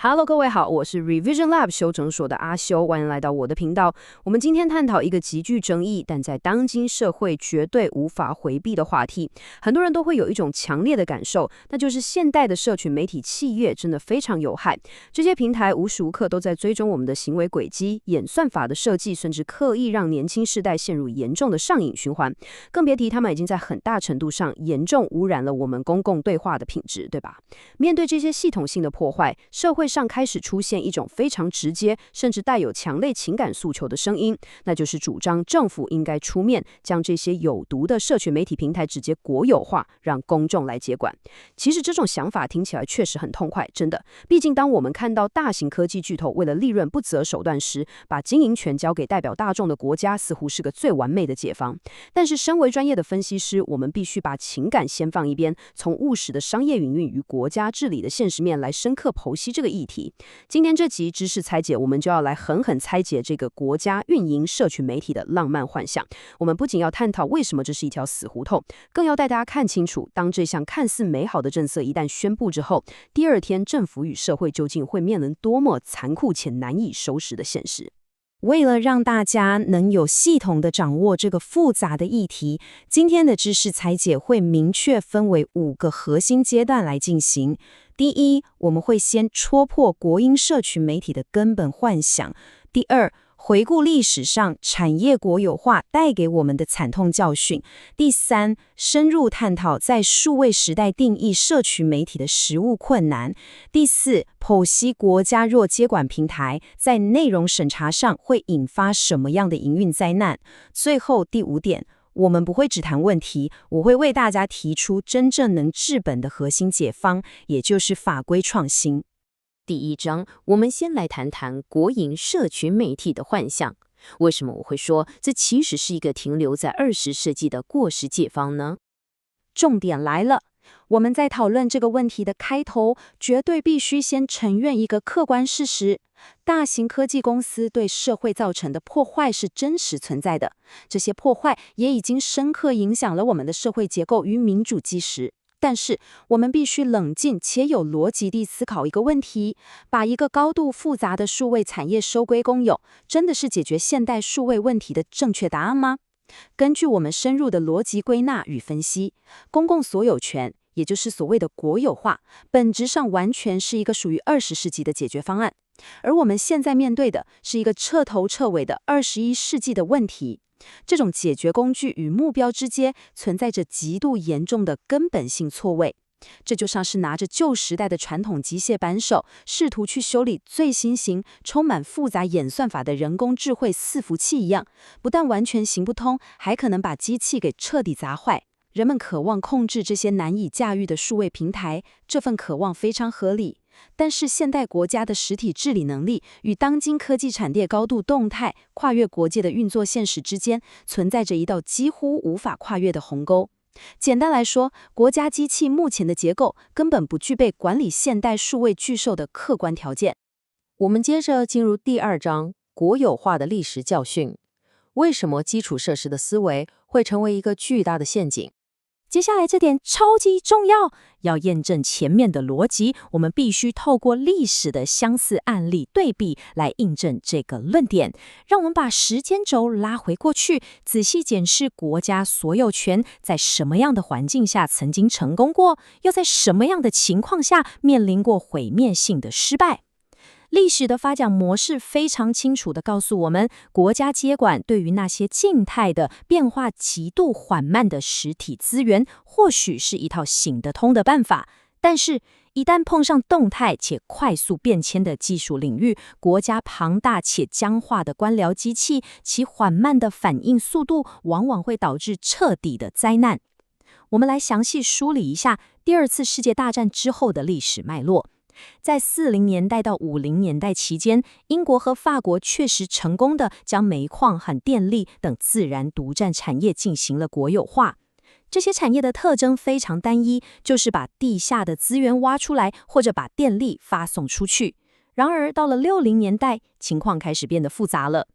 Hello，各位好，我是 Revision Lab 修整所的阿修，欢迎来到我的频道。我们今天探讨一个极具争议，但在当今社会绝对无法回避的话题。很多人都会有一种强烈的感受，那就是现代的社群媒体企业真的非常有害。这些平台无时无刻都在追踪我们的行为轨迹，演算法的设计甚至刻意让年轻世代陷入严重的上瘾循环。更别提他们已经在很大程度上严重污染了我们公共对话的品质，对吧？面对这些系统性的破坏，社会上开始出现一种非常直接，甚至带有强烈情感诉求的声音，那就是主张政府应该出面将这些有毒的社群媒体平台直接国有化，让公众来接管。其实这种想法听起来确实很痛快，真的。毕竟当我们看到大型科技巨头为了利润不择手段时，把经营权交给代表大众的国家，似乎是个最完美的解方。但是身为专业的分析师，我们必须把情感先放一边，从务实的商业营运与国家治理的现实面来深刻剖析这个议题。今天这集知识拆解，我们就要来狠狠拆解这个国家运营社群媒体的浪漫幻想。我们不仅要探讨为什么这是一条死胡同，更要带大家看清楚，当这项看似美好的政策一旦宣布之后，第二天政府与社会究竟会面临多么残酷且难以收拾的现实。为了让大家能有系统地掌握这个复杂的议题，今天的知识拆解会明确分为5个核心阶段来进行。第一，我们会先戳破国营社群媒体的根本幻想。第二，回顾历史上产业国有化带给我们的惨痛教训。第三，深入探讨在数位时代定义社群媒体的实务困难。第四，剖析国家若接管平台，在内容审查上会引发什么样的营运灾难。最后第5点，我们不会只谈问题，我会为大家提出真正能治本的核心解方，也就是法规创新。第一章，我们先来谈谈国营社群媒体的幻象。为什么我会说这其实是一个停留在20世纪的过时解方呢？重点来了，我们在讨论这个问题的开头，绝对必须先承认一个客观事实：大型科技公司对社会造成的破坏是真实存在的，这些破坏也已经深刻影响了我们的社会结构与民主基石。但是，我们必须冷静且有逻辑地思考一个问题：把一个高度复杂的数位产业收归公有，真的是解决现代数位问题的正确答案吗？根据我们深入的逻辑归纳与分析，公共所有权，也就是所谓的国有化，本质上完全是一个属于20世纪的解决方案，而我们现在面对的是一个彻头彻尾的21世纪的问题。这种解决工具与目标之间存在着极度严重的根本性错位，这就像是拿着旧时代的传统机械扳手，试图去修理最新型、充满复杂演算法的人工智慧伺服器一样，不但完全行不通，还可能把机器给彻底砸坏。人们渴望控制这些难以驾驭的数位平台，这份渴望非常合理。但是现代国家的实体治理能力与当今科技产业高度动态、跨越国界的运作现实之间，存在着一道几乎无法跨越的鸿沟。简单来说，国家机器目前的结构根本不具备管理现代数位巨兽的客观条件。我们接着进入第2章，国有化的历史教训。为什么基础设施的思维会成为一个巨大的陷阱？接下来这点超级重要，要验证前面的逻辑，我们必须透过历史的相似案例对比来印证这个论点。让我们把时间轴拉回过去，仔细检视国家所有权在什么样的环境下曾经成功过，又在什么样的情况下面临过毁灭性的失败。历史的发展模式非常清楚地告诉我们，国家接管对于那些静态的、变化极度缓慢的实体资源，或许是一套行得通的办法。但是，一旦碰上动态且快速变迁的技术领域，国家庞大且僵化的官僚机器，其缓慢的反应速度，往往会导致彻底的灾难。我们来详细梳理一下第2次世界大战之后的历史脉络。在40年代到50年代期间，英国和法国确实成功地将煤矿和电力等自然独占产业进行了国有化。这些产业的特征非常单一，就是把地下的资源挖出来，或者把电力发送出去。然而到了60年代，情况开始变得复杂了。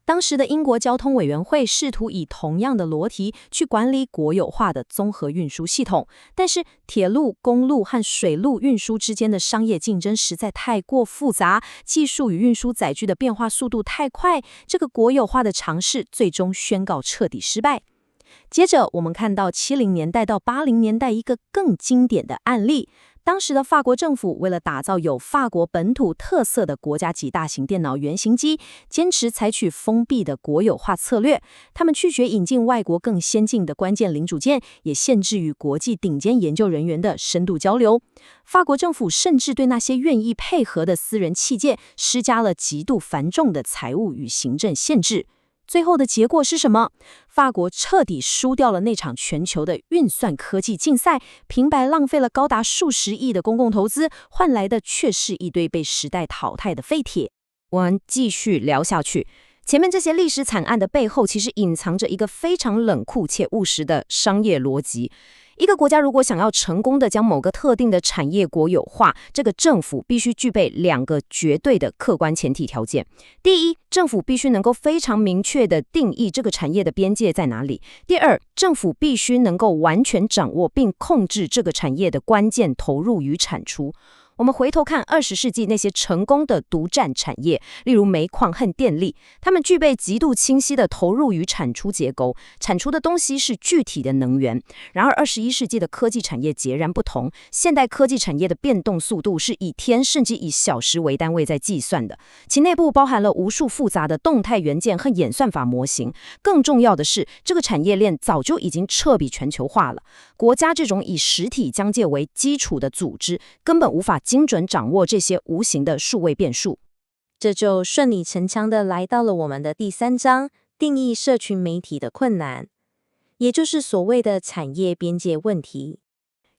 当时的英国交通委员会试图以同样的逻辑去管理国有化的综合运输系统，但是铁路、公路和水路运输之间的商业竞争实在太过复杂，技术与运输载具的变化速度太快，这个国有化的尝试最终宣告彻底失败。接着，我们看到70年代到80年代一个更经典的案例。当时的法国政府为了打造有法国本土特色的国家级大型电脑原型机，坚持采取封闭的国有化策略。他们拒绝引进外国更先进的关键零组件，也限制与国际顶尖研究人员的深度交流。法国政府甚至对那些愿意配合的私人企业施加了极度繁重的财务与行政限制。最后的结果是什么？法国彻底输掉了那场全球的运算科技竞赛，平白浪费了高达数十亿的公共投资，换来的却是一堆被时代淘汰的废铁。我们继续聊下去。前面这些历史惨案的背后，其实隐藏着一个非常冷酷且务实的商业逻辑。一个国家如果想要成功的将某个特定的产业国有化，这个政府必须具备2个绝对的客观前提条件。第一，政府必须能够非常明确地定义这个产业的边界在哪里。第二，政府必须能够完全掌握并控制这个产业的关键投入与产出。我们回头看20世纪那些成功的独占产业，例如煤矿和电力，它们具备极度清晰的投入与产出结构，产出的东西是具体的能源。然而21世纪的科技产业截然不同，现代科技产业的变动速度是以天甚至以小时为单位在计算的，其内部包含了无数复杂的动态元件和演算法模型。更重要的是，这个产业链早就已经彻底全球化了，国家这种以实体疆界为基础的组织根本无法精准掌握这些无形的数位变数。这就顺理成章地来到了我们的第3章，定义社群媒体的困难，也就是所谓的产业边界问题。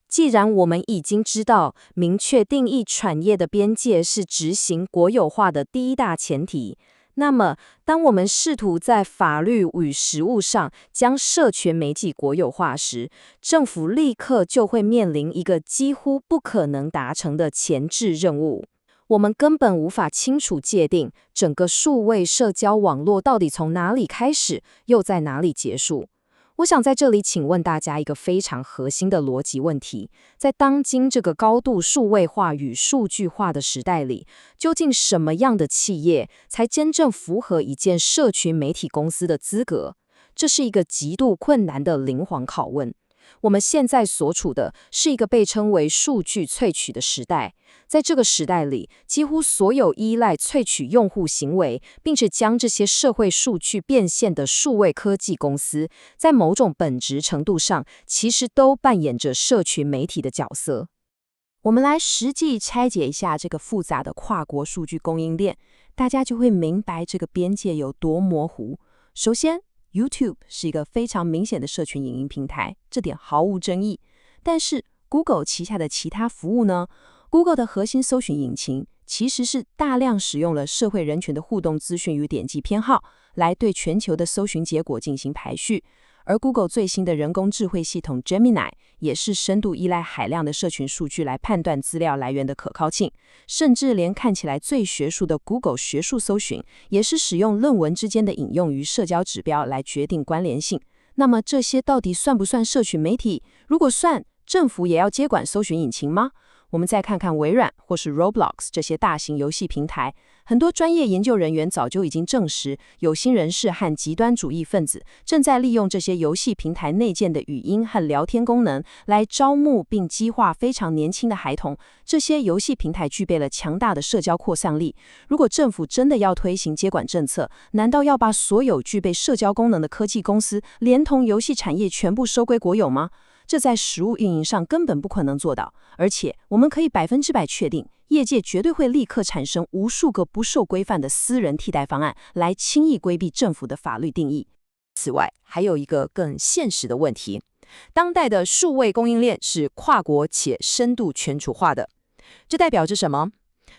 既然我们已经知道明确定义产业的边界是执行国有化的第一大前提，那么当我们试图在法律与实务上将社群媒体国有化时，政府立刻就会面临一个几乎不可能达成的前置任务。我们根本无法清楚界定整个数位社交网络到底从哪里开始，又在哪里结束。我想在这里请问大家一个非常核心的逻辑问题：在当今这个高度数位化与数据化的时代里，究竟什么样的企业才真正符合一件社群媒体公司的资格？这是一个极度困难的灵魂拷问。我们现在所处的是一个被称为数据萃取的时代，在这个时代里，几乎所有依赖萃取用户行为，并且将这些社会数据变现的数位科技公司，在某种本质程度上，其实都扮演着社群媒体的角色。我们来实际拆解一下这个复杂的跨国数据供应链，大家就会明白这个边界有多模糊。首先，YouTube 是一个非常明显的社群影音平台，这点毫无争议。但是 Google 旗下的其他服务呢？ Google 的核心搜寻引擎其实是大量使用了社会人群的互动资讯与点击偏好，来对全球的搜寻结果进行排序。而 Google 最新的人工智慧系统 Gemini 也是深度依赖海量的社群数据来判断资料来源的可靠性，甚至连看起来最学术的 Google 学术搜寻，也是使用论文之间的引用与社交指标来决定关联性。那么这些到底算不算社群媒体？如果算，政府也要接管搜寻引擎吗？我们再看看微软或是 Roblox 这些大型游戏平台，很多专业研究人员早就已经证实，有心人士和极端主义分子正在利用这些游戏平台内建的语音和聊天功能，来招募并激化非常年轻的孩童。这些游戏平台具备了强大的社交扩散力。如果政府真的要推行接管政策，难道要把所有具备社交功能的科技公司，连同游戏产业全部收归国有吗？这在实务运营上根本不可能做到，而且我们可以100%确定，业界绝对会立刻产生无数个不受规范的私人替代方案，来轻易规避政府的法律定义。此外，还有一个更现实的问题，当代的数位供应链是跨国且深度全球化的，这代表着什么？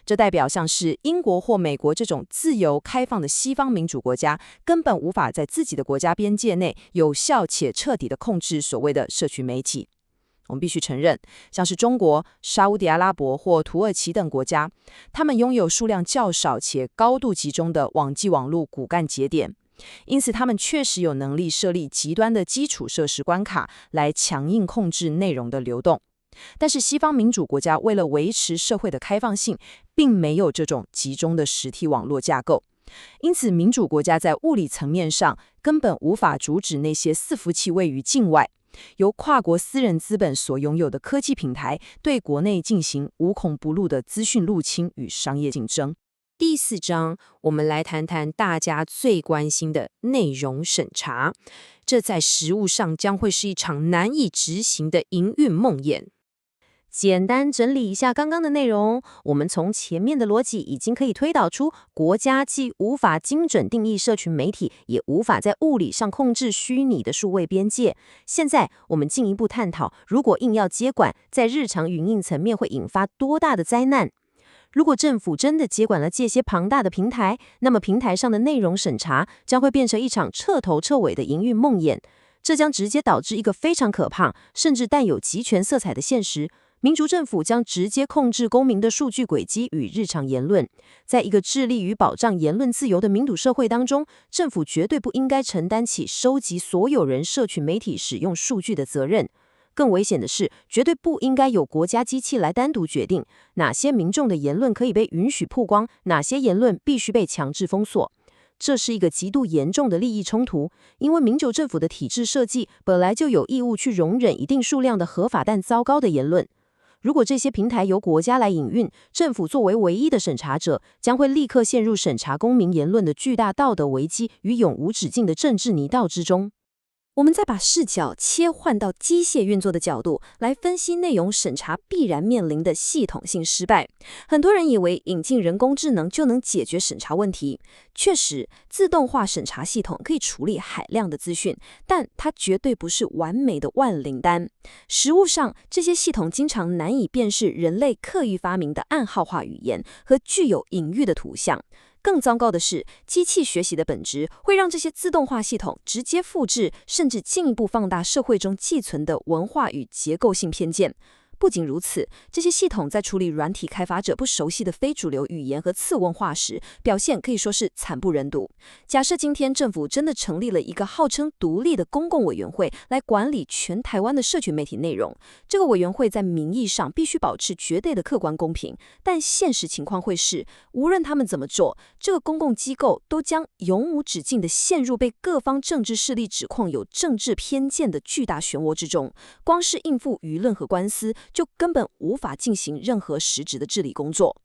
这代表像是英国或美国这种自由开放的西方民主国家，根本无法在自己的国家边界内有效且彻底地控制所谓的社群媒体。我们必须承认，像是中国、沙烏地阿拉伯或土耳其等国家，他们拥有数量较少且高度集中的网际网络骨干节点，因此他们确实有能力设立极端的基础设施关卡来强硬控制内容的流动。但是西方民主国家为了维持社会的开放性，并没有这种集中的实体网络架构，因此民主国家在物理层面上根本无法阻止那些伺服器位于境外，由跨国私人资本所拥有的科技平台对国内进行无孔不入的资讯入侵与商业竞争。第4章，我们来谈谈大家最关心的内容审查，这在实务上将会是一场难以执行的营运梦魇。简单整理一下刚刚的内容，我们从前面的逻辑已经可以推导出，国家既无法精准定义社群媒体，也无法在物理上控制虚拟的数位边界。现在我们进一步探讨，如果硬要接管，在日常营运层面会引发多大的灾难？如果政府真的接管了这些庞大的平台，那么平台上的内容审查将会变成一场彻头彻尾的营运梦魇。这将直接导致一个非常可怕，甚至带有集权色彩的现实。民主政府将直接控制公民的数据轨迹与日常言论。在一个致力于保障言论自由的民主社会当中，政府绝对不应该承担起收集所有人社群媒体使用数据的责任。更危险的是，绝对不应该有国家机器来单独决定哪些民众的言论可以被允许曝光，哪些言论必须被强制封锁。这是一个极度严重的利益冲突，因为民主政府的体制设计本来就有义务去容忍一定数量的合法但糟糕的言论。如果这些平台由国家来营运，政府作为唯一的审查者，将会立刻陷入审查公民言论的巨大道德危机与永无止境的政治泥淖之中。我们再把视角切换到机械运作的角度，来分析内容审查必然面临的系统性失败。很多人以为引进人工智能就能解决审查问题。确实，自动化审查系统可以处理海量的资讯，但它绝对不是完美的万灵丹。实务上，这些系统经常难以辨识人类刻意发明的暗号化语言和具有隐喻的图像。更糟糕的是，机器学习的本质会让这些自动化系统直接复制，甚至进一步放大社会中寄存的文化与结构性偏见。不仅如此，这些系统在处理软体开发者不熟悉的非主流语言和次文化时，表现可以说是惨不忍睹。假设今天政府真的成立了一个号称独立的公共委员会来管理全台湾的社群媒体内容，这个委员会在名义上必须保持绝对的客观公平，但现实情况会是，无论他们怎么做，这个公共机构都将永无止境地陷入被各方政治势力指控有政治偏见的巨大漩涡之中。光是应付舆论和官司，就根本无法进行任何实质的治理工作。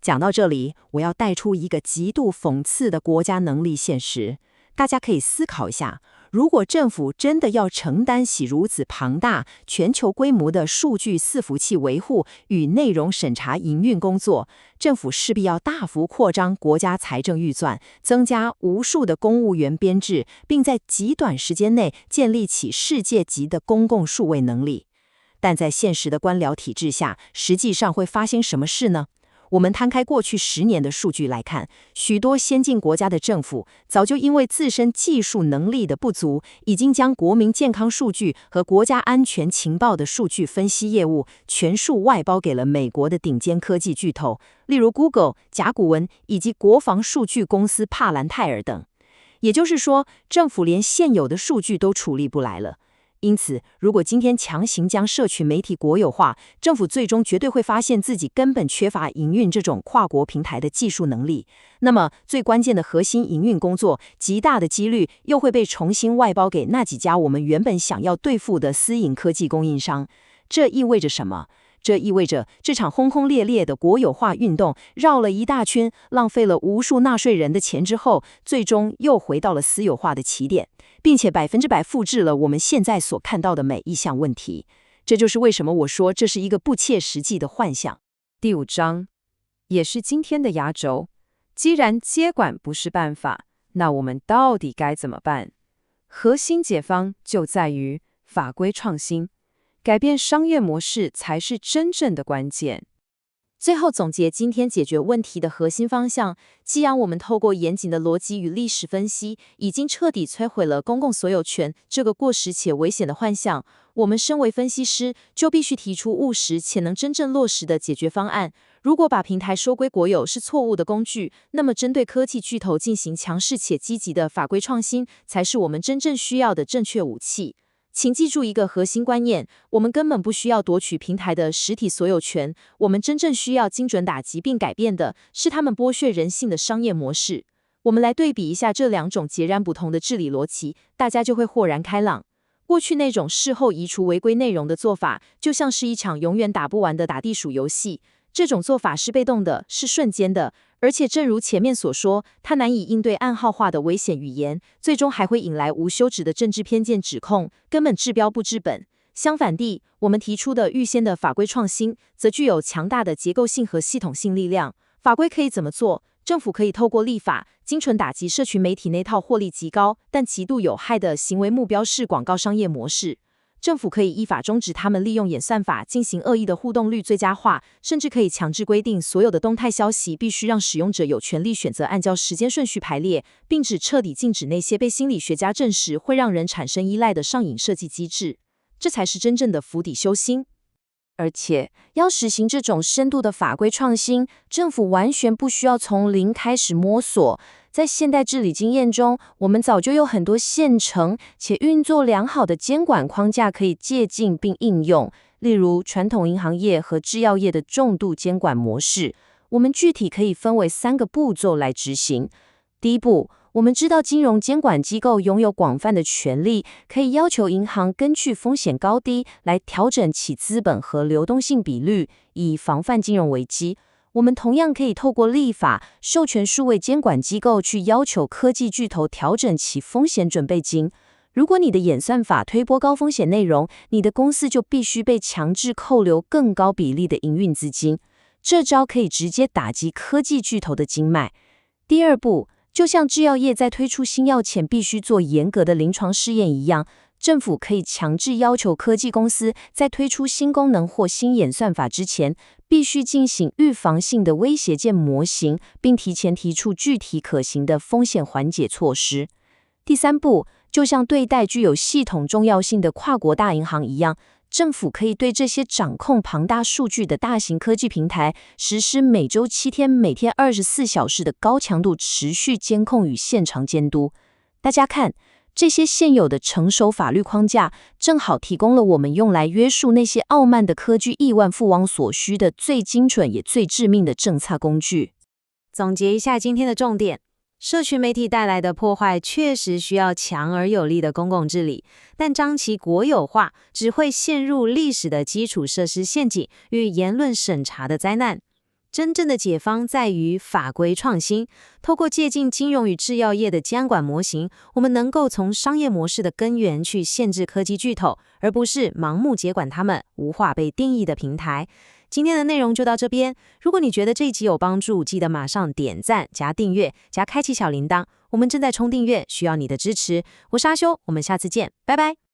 讲到这里，我要带出一个极度讽刺的国家能力现实。大家可以思考一下，如果政府真的要承担起如此庞大、全球规模的数据伺服器维护与内容审查营运工作，政府势必要大幅扩张国家财政预算，增加无数的公务员编制，并在极短时间内建立起世界级的公共数位能力。但在现实的官僚体制下，实际上会发生什么事呢？我们摊开过去10年的数据来看，许多先进国家的政府早就因为自身技术能力的不足，已经将国民健康数据和国家安全情报的数据分析业务全数外包给了美国的顶尖科技巨头，例如 Google、甲骨文以及国防数据公司帕兰泰尔等。也就是说，政府连现有的数据都处理不来了。因此，如果今天强行将社群媒体国有化，政府最终绝对会发现自己根本缺乏营运这种跨国平台的技术能力。那么，最关键的核心营运工作，极大的几率又会被重新外包给那几家我们原本想要对付的私营科技供应商。这意味着什么？这意味着这场轰轰烈烈的国有化运动绕了一大圈，浪费了无数纳税人的钱之后，最终又回到了私有化的起点，并且100%复制了我们现在所看到的每一项问题。这就是为什么我说这是一个不切实际的幻想。第5章也是今天的压轴，既然接管不是办法，那我们到底该怎么办？核心解方就在于法规创新。改变商业模式才是真正的关键。最后总结今天解决问题的核心方向，既然我们透过严谨的逻辑与历史分析，已经彻底摧毁了公共所有权这个过时且危险的幻象，我们身为分析师，就必须提出务实且能真正落实的解决方案。如果把平台收归国有是错误的工具，那么针对科技巨头进行强势且积极的法规创新，才是我们真正需要的正确武器。请记住一个核心观念，我们根本不需要夺取平台的实体所有权，我们真正需要精准打击并改变的是他们剥削人性的商业模式。我们来对比一下这两种截然不同的治理逻辑，大家就会豁然开朗。过去那种事后移除违规内容的做法，就像是一场永远打不完的打地鼠游戏。这种做法是被动的，是瞬间的，而且正如前面所说，它难以应对暗号化的危险语言，最终还会引来无休止的政治偏见指控，根本治标不治本。相反地，我们提出的预先的法规创新，则具有强大的结构性和系统性力量。法规可以怎么做？政府可以透过立法，精准打击社群媒体那套获利极高但极度有害的行为目标式广告商业模式。政府可以依法终止他们利用演算法进行恶意的互动率最佳化，甚至可以强制规定所有的动态消息必须让使用者有权利选择按照时间顺序排列，并只彻底禁止那些被心理学家证实会让人产生依赖的上瘾设计机制。这才是真正的釜底修薪。而且，要实行这种深度的法规创新，政府完全不需要从零开始摸索。在现代治理经验中，我们早就有很多现成且运作良好的监管框架可以借鉴并应用，例如传统银行业和制药业的重度监管模式。我们具体可以分为3个步骤来执行。第一步，我们知道金融监管机构拥有广泛的权利，可以要求银行根据风险高低来调整其资本和流动性比率，以防范金融危机。我们同样可以透过立法，授权数位监管机构去要求科技巨头调整其风险准备金。如果你的演算法推播高风险内容，你的公司就必须被强制扣留更高比例的营运资金。这招可以直接打击科技巨头的经脉。第二步，就像制药业在推出新药前必须做严格的临床试验一样，政府可以强制要求科技公司在推出新功能或新演算法之前，必须进行预防性的威胁键模型，并提前提出具体可行的风险缓解措施。第三步，就像对待具有系统重要性的跨国大银行一样，政府可以对这些掌控庞大数据的大型科技平台实施每周7天、每天24小时的高强度持续监控与现场监督。大家看，这些现有的成熟法律框架，正好提供了我们用来约束那些傲慢的科技亿万富翁所需的最精准也最致命的政策工具。总结一下今天的重点。社群媒体带来的破坏确实需要强而有力的公共治理，但将其国有化只会陷入历史的基础设施陷阱与言论审查的灾难。真正的解方在于法规创新，透过借鉴金融与制药业的监管模型，我们能够从商业模式的根源去限制科技巨头，而不是盲目接管他们无法被定义的平台。今天的内容就到这边，如果你觉得这一集有帮助，记得马上点赞、加订阅、加开启小铃铛。我们正在冲订阅，需要你的支持。我是阿修，我们下次见，拜拜。